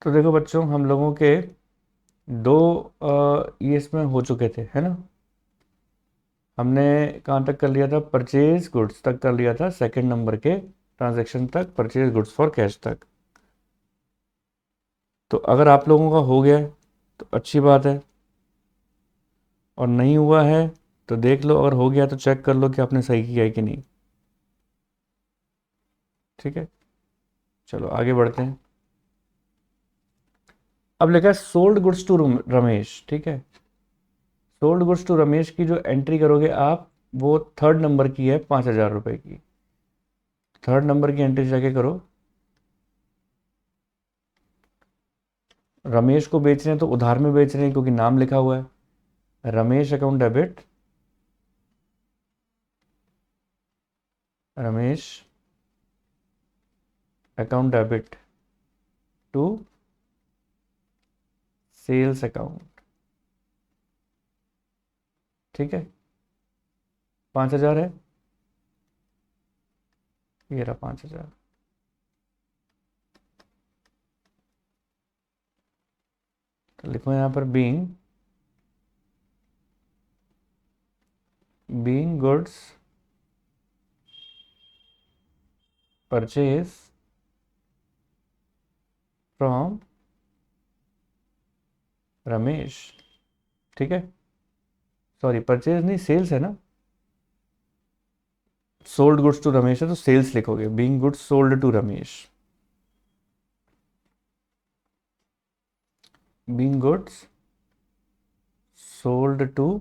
तो देखो बच्चों, हम लोगों के दो ये इसमें हो चुके थे, है ना। हमने कहाँ तक कर लिया था? परचेज गुड्स तक कर लिया था, सेकंड नंबर के ट्रांजैक्शन तक, परचेज गुड्स फॉर कैश तक। तो अगर आप लोगों का हो गया है तो अच्छी बात है, और नहीं हुआ है तो देख लो, अगर हो गया तो चेक कर लो कि आपने सही किया है कि नहीं। ठीक है, चलो आगे बढ़ते हैं। अब लिखा है सोल्ड गुड्स टू रमेश। ठीक है, सोल्ड गुड्स टू रमेश की जो एंट्री करोगे आप, वो थर्ड नंबर की है, 5,000 रुपये की। थर्ड नंबर की एंट्री जाके करो। रमेश को बेच रहे हैं तो उधार में बेच रहे हैं क्योंकि नाम लिखा हुआ है। Ramesh account debit, Ramesh account debit to sales account. ठीक है, 5,000 है, ये रहा 5,000। तो लिखो यहाँ पर being goods purchase from Ramesh. ठीक है, सॉरी परचेज नहीं, सेल्स है ना। सोल्ड गुड्स टू रमेश है तो सेल्स लिखोगे, being goods sold to Ramesh. Being goods sold to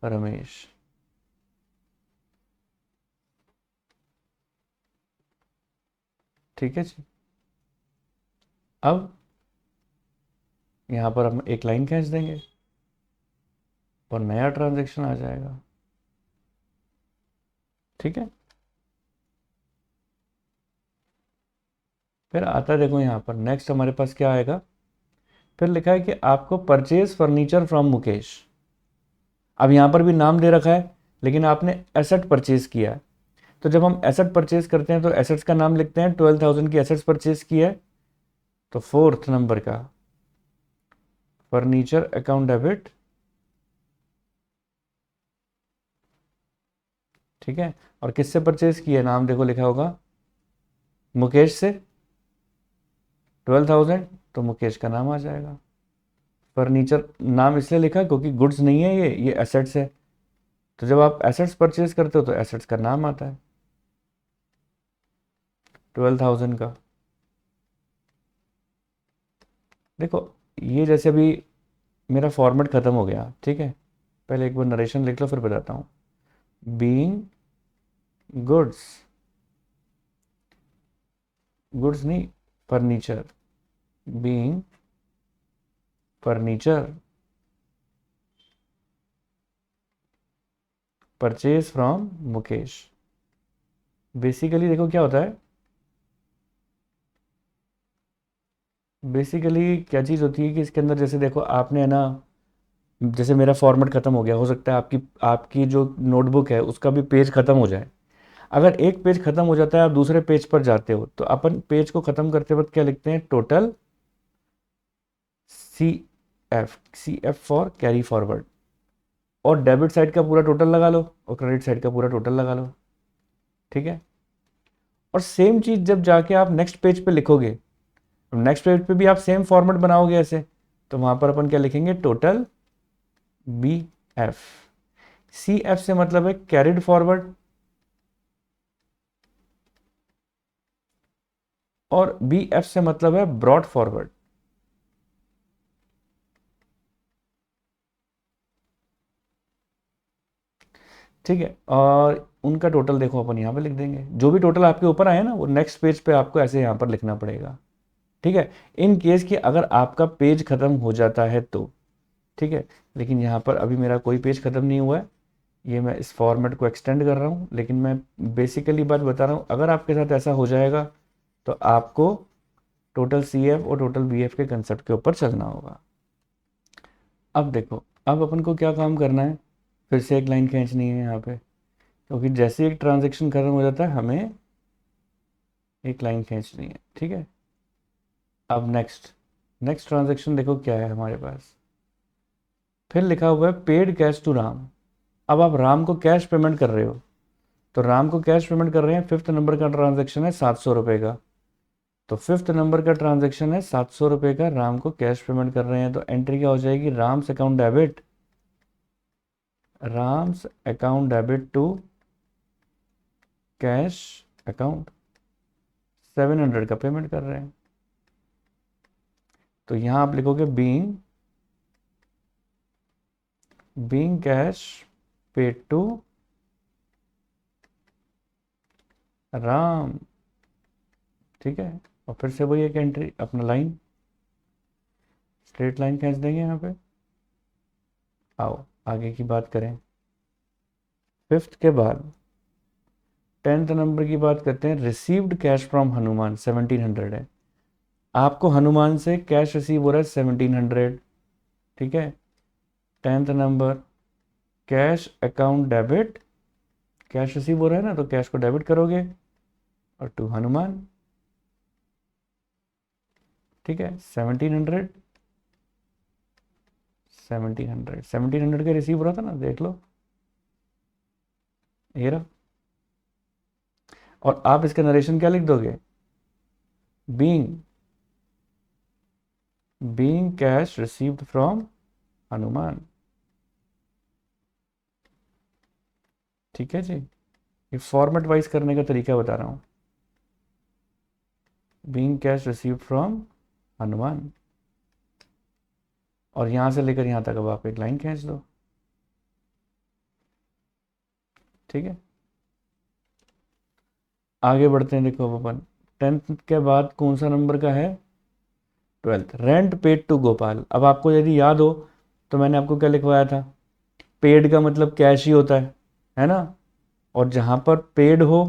Ramesh. ठीक है जी। अब यहाँ पर हम एक लाइन खींच देंगे और नया ट्रांजैक्शन आ जाएगा। ठीक है, फिर आता है, देखो यहाँ पर नेक्स्ट हमारे पास क्या आएगा। फिर लिखा है कि आपको परचेज फर्नीचर फ्रॉम मुकेश। अब यहाँ पर भी नाम दे रखा है, लेकिन आपने एसेट परचेज किया है। तो जब हम एसेट परचेज करते हैं तो एसेट्स का नाम लिखते हैं। 12,000 की एसेट्स परचेज की है, तो फोर्थ नंबर का फर्नीचर अकाउंट डेबिट। ठीक है, और किससे परचेज किया है, नाम देखो लिखा होगा मुकेश से। 12,000 तो मुकेश का नाम आ जाएगा। फर्नीचर नाम इसलिए लिखा क्योंकि गुड्स नहीं है, ये एसेट्स है। तो जब आप एसेट्स परचेज करते हो तो एसेट्स का नाम आता है 12,000 का। देखो, ये जैसे अभी मेरा फॉर्मेट ख़त्म हो गया। ठीक है, पहले एक बार नरेशन लिख लो फिर बताता हूँ। बीइंग गुड्स, गुड्स नहीं, furniture. Being furniture purchase from Mukesh. Basically देखो क्या होता है, बेसिकली क्या चीज़ होती है कि इसके अंदर जैसे देखो आपने है ना, जैसे मेरा फॉर्मेट ख़त्म हो गया, हो सकता है आपकी आपकी जो नोटबुक है उसका भी पेज ख़त्म हो जाए। अगर एक पेज ख़त्म हो जाता है, आप दूसरे पेज पर जाते हो, तो अपन पेज को ख़त्म करते वक्त क्या लिखते हैं? Total C F, C F for carry forward. और डेबिट साइड का पूरा टोटल लगा लो और क्रेडिट साइड का पूरा टोटल लगा लो। ठीक है, और सेम चीज़ जब जाके आप नेक्स्ट पेज पे लिखोगे, नेक्स्ट पेज पे भी आप सेम फॉर्मेट बनाओगे ऐसे, तो वहां पर अपन क्या लिखेंगे? Total B F. C F से मतलब है कैरिड फॉरवर्ड, और बी एफ से मतलब है ब्रॉड फॉरवर्ड। ठीक है, और उनका टोटल देखो अपन यहाँ पे लिख देंगे। जो भी टोटल आपके ऊपर आए ना, वो नेक्स्ट पेज पे आपको ऐसे यहाँ पर लिखना पड़ेगा। ठीक है, इन केस कि अगर आपका पेज खत्म हो जाता है तो। ठीक है, लेकिन यहाँ पर अभी मेरा कोई पेज खत्म नहीं हुआ है, ये मैं इस फॉर्मेट को एक्सटेंड कर रहा हूँ। लेकिन मैं बेसिकली बात बता रहा हूँ, अगर आपके साथ ऐसा हो जाएगा तो आपको टोटल सी एफ और टोटल बी एफ के कंसेप्ट के ऊपर चलना होगा। अब देखो, अब अपन को क्या काम करना है, फिर से एक लाइन खींचनी है यहाँ पे, क्योंकि जैसे एक ट्रांजेक्शन खत्म हो जाता है हमें एक लाइन खींचनी है। ठीक है, अब नेक्स्ट नेक्स्ट ट्रांजैक्शन देखो क्या है हमारे पास, फिर लिखा हुआ है पेड कैश टू राम। अब आप राम को कैश पेमेंट कर रहे हो, तो राम को कैश पेमेंट कर रहे हैं, फिफ्थ नंबर का ट्रांजैक्शन है 700 रुपये का। तो फिफ्थ नंबर का ट्रांजैक्शन है 700 रुपये का, राम को कैश पेमेंट कर रहे हैं, तो एंट्री क्या हो जाएगी, Ram's account debit, Ram's account debit to cash account, 700 का पेमेंट कर रहे हैं। तो यहां आप लिखोगे being cash paid to Ram, ठीक है। और फिर से वही एक एंट्री, अपना लाइन, स्ट्रेट लाइन खींच देंगे यहाँ पे। आओ आगे की बात करें। फिफ्थ के बाद 10th नंबर की बात करते हैं, रिसीव्ड कैश फ्रॉम हनुमान 1700 है। आपको हनुमान से कैश रिसीव हो रहा है 1700, ठीक है। 10th number cash account debit, cash receive हो रहा है ना, तो कैश को डेबिट करोगे और टू हनुमान, ठीक है। 1700 1700 का रिसीव हो रहा था ना, देख लो ये रहा। और आप इसका नरेशन क्या लिख दोगे, being cash received from Hanuman, ठीक है जी। ये फॉर्मेट वाइज करने का तरीका बता रहा हूं, being cash received from Hanuman, और यहां से लेकर यहां तक अब आप एक लाइन खींच दो, ठीक है। आगे बढ़ते हैं, देखो अब अपन 10th के बाद कौन सा नंबर का है, 12th, rent paid to Gopal. अब आपको यदि याद हो तो मैंने आपको क्या लिखवाया था, पेड का मतलब कैश ही होता है ना। और जहां पर पेड हो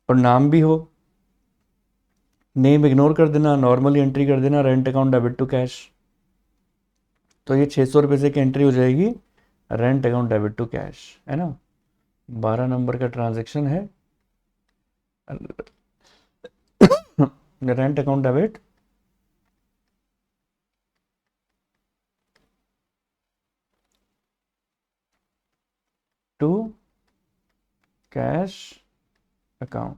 और नाम भी हो, नेम इग्नोर कर देना, नॉर्मली एंट्री कर देना, rent account debit to cash. तो ये 600 रुपये से की एंट्री हो जाएगी, rent account debit to cash, है ना। 12 नंबर का ट्रांजेक्शन है, rent account debit to cash account,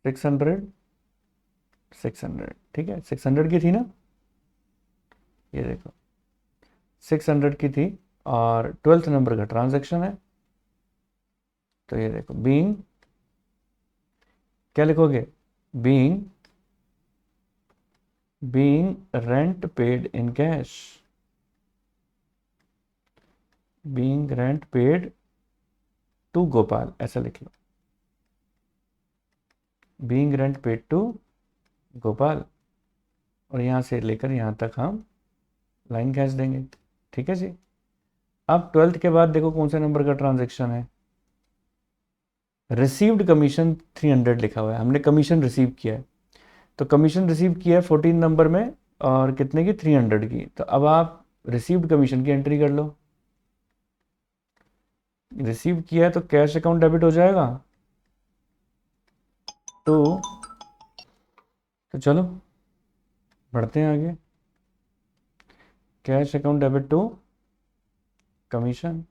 600, ठीक है। 600 की थी ना, ये देखो 600 की थी, और 12th नंबर का ट्रांजैक्शन है। तो ये देखो बीइंग, क्या लिखोगे, being rent paid in cash, being rent paid to Gopal, ऐसा लिख लो, being rent paid to Gopal, और यहां से लेकर यहां तक हम लाइन खींच देंगे, ठीक है जी। अब 12th के बाद देखो कौन से नंबर का ट्रांजैक्शन है, रिसीव्ड कमीशन 300 लिखा हुआ है, हमने कमीशन रिसीव किया है। तो कमीशन रिसीव किया है 14 नंबर में, और कितने की, 300 की। तो अब आप रिसीव्ड कमीशन की एंट्री कर लो, रिसीव किया है तो कैश अकाउंट डेबिट हो जाएगा, तो चलो बढ़ते हैं आगे, cash account debit to commission,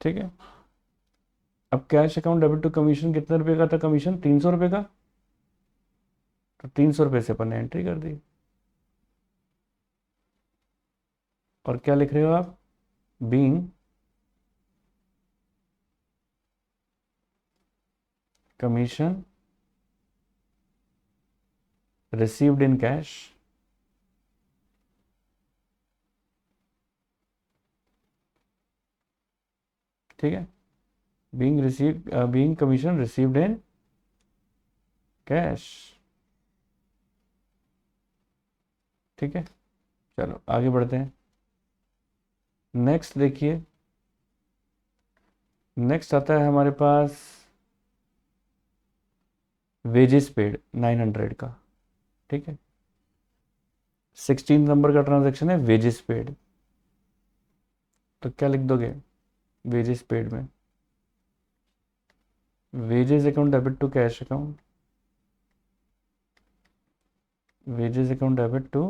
ठीक है। अब cash account debit to commission कितने रुपए का था, कमीशन 300 रुपये का, तो 300 रुपये से अपन ने एंट्री कर दी। और क्या लिख रहे हो आप, being commission received in cash, ठीक है। Being commission received in cash, ठीक है। चलो आगे बढ़ते हैं, नेक्स्ट देखिए, नेक्स्ट आता है हमारे पास वेजेस पेड 900 का, ठीक है। 16 नंबर का ट्रांजैक्शन है वेजेस पेड, तो क्या लिख दोगे वेजेस पेड में, wages account debit to cash account, wages account debit to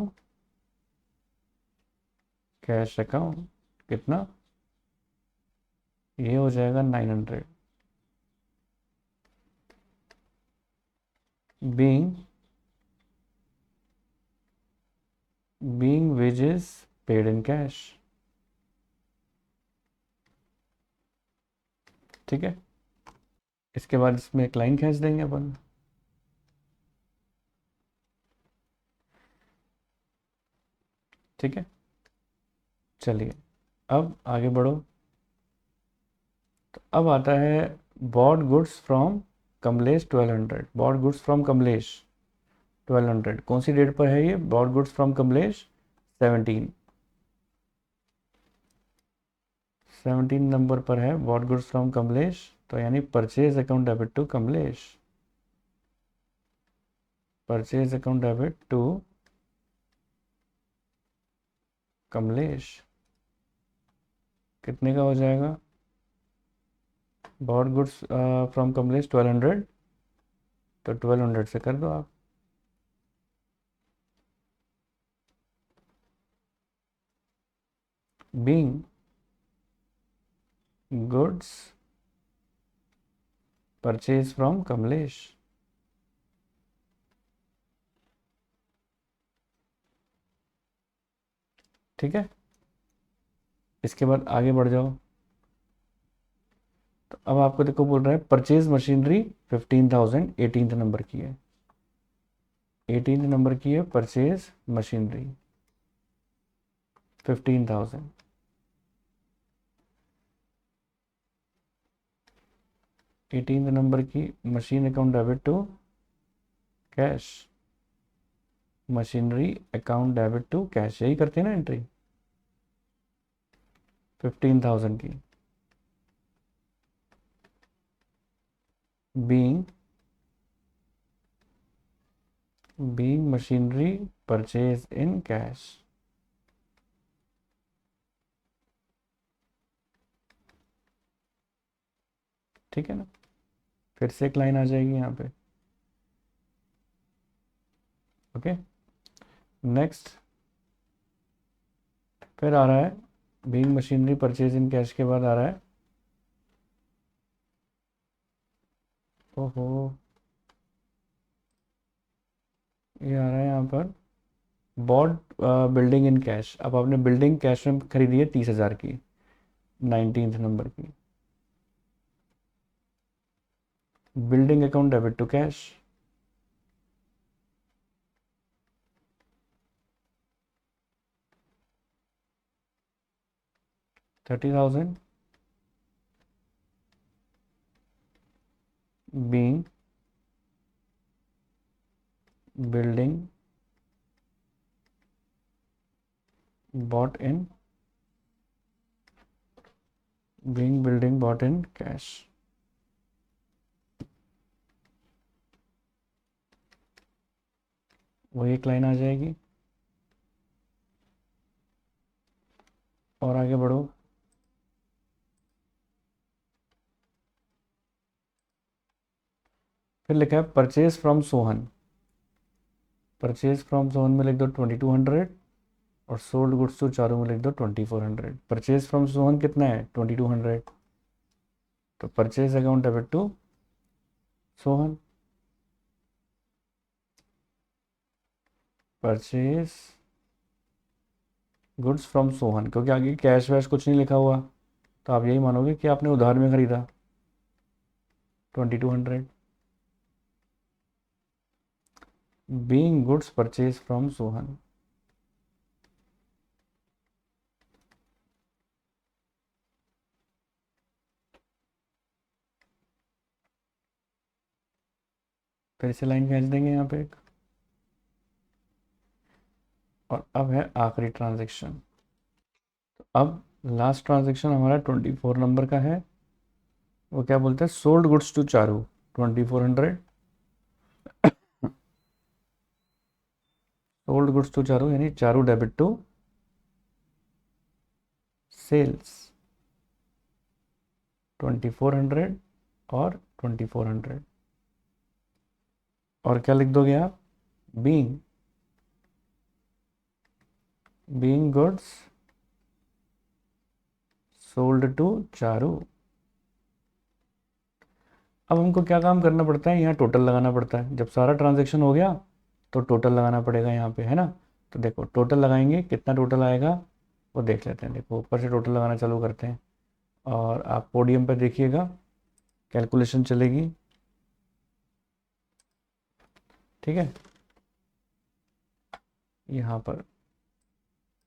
cash account कितना, ये हो जाएगा 900। Being wages paid in cash, ठीक है। इसके बाद इसमें एक लाइन खींच देंगे अपन, ठीक है। चलिए अब आगे बढ़ो। तो अब आता है bought goods from Kamlesh 1200, bought goods from Kamlesh 1200, कौन सी डेट पर है ये bought goods from Kamlesh? 17 number पर है बॉट गुड्स फ्रॉम कमलेश, तो यानी purchase account debit to Kamlesh, purchase account debit to Kamlesh कितने का हो जाएगा? बॉट गुड्स फ्रॉम कमलेश 1200, तो 1200 से कर दो आप। Being goods purchase from Kamlesh, ठीक है। इसके बाद आगे बढ़ जाओ। तो अब आपको देखो बोल रहा है परचेज मशीनरी 15,000, 18th नंबर की है, 18th नंबर की है परचेज मशीनरी 15,000। 18th नंबर की machine account debit to cash, machinery account debit to cash, यही करते हैं ना एंट्री 15,000 की। Being machinery purchase in cash, ठीक है ना। फिर से एक लाइन आ जाएगी यहाँ पे, ओके। नेक्स्ट फिर आ रहा है being machinery purchase in cash के बाद आ रहा है, ओहो, ये आ रहा है यहाँ पर बॉट बिल्डिंग इन कैश। अब आपने बिल्डिंग कैश में खरीदी है 30,000 की, 19th नंबर की। Building account debit to cash, $30,000 being building bought in bought in cash, वही एक लाइन आ जाएगी। और आगे बढ़ो। फिर लिखा है purchase from Sohan, purchase from Sohan में लिख दो 2200 और सोल्ड गुड्स टू चारू में लिख दो 2400। परचेज फ्रॉम सोहन कितना है? 2200, तो purchase account debit to Sohan, purchase goods from Sohan, क्योंकि आगे कैश वैश कुछ नहीं लिखा हुआ, तो आप यही मानोगे कि आपने उधार में खरीदा 2200। Being goods purchase from Sohan, फिर से लाइन खींच देंगे यहाँ पे एक। और अब है आखिरी ट्रांजैक्शन। तो अब लास्ट ट्रांजैक्शन हमारा 24 नंबर का है, वो क्या बोलते हैं? Sold goods to Charu 2400, sold goods to Charu यानी चारू डेबिट टू सेल्स 2400 और 2400। और क्या लिख दोगे आप, being goods sold to Charu. अब हमको क्या काम करना पड़ता है, यहाँ टोटल लगाना पड़ता है। जब सारा ट्रांजैक्शन हो गया तो टोटल लगाना पड़ेगा यहाँ पे, है ना। तो देखो टोटल लगाएंगे, कितना टोटल आएगा वो देख लेते हैं। देखो ऊपर से टोटल लगाना चालू करते हैं और आप पोडियम पर देखिएगा, कैलकुलेशन चलेगी, ठीक है। यहाँ पर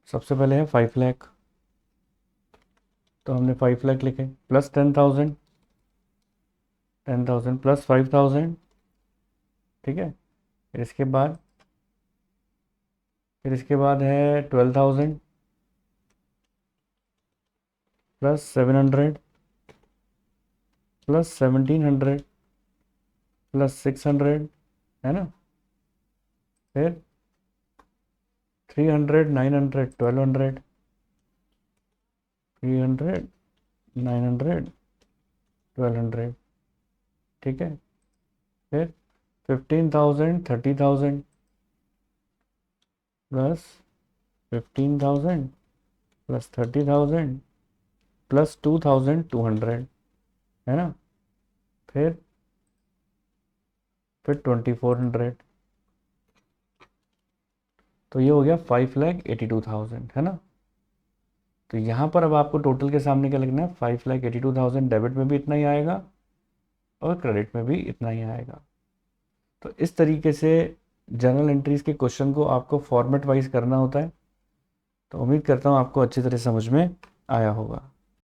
सबसे पहले है 5 लाख, तो हमने 5 लाख लिखे, प्लस 10,000 प्लस 5,000, ठीक है। फिर इसके बाद है 12,000 प्लस 700 प्लस 1,700 प्लस 600, है ना। फिर 300 900 1200, 300 900 1200, ठीक है। फिर 15,000 30,000 प्लस 15,000 प्लस 30,000 प्लस 2,200, है ना। फिर 2,400, तो ये हो गया 5,82,000, है ना। तो यहाँ पर अब आपको टोटल के सामने क्या लिखना है, 5,82,000 डेबिट में भी इतना ही आएगा और क्रेडिट में भी इतना ही आएगा। तो इस तरीके से जर्नल एंट्रीज के क्वेश्चन को आपको फॉर्मेट वाइज करना होता है। तो उम्मीद करता हूँ आपको अच्छी तरह समझ में आया होगा।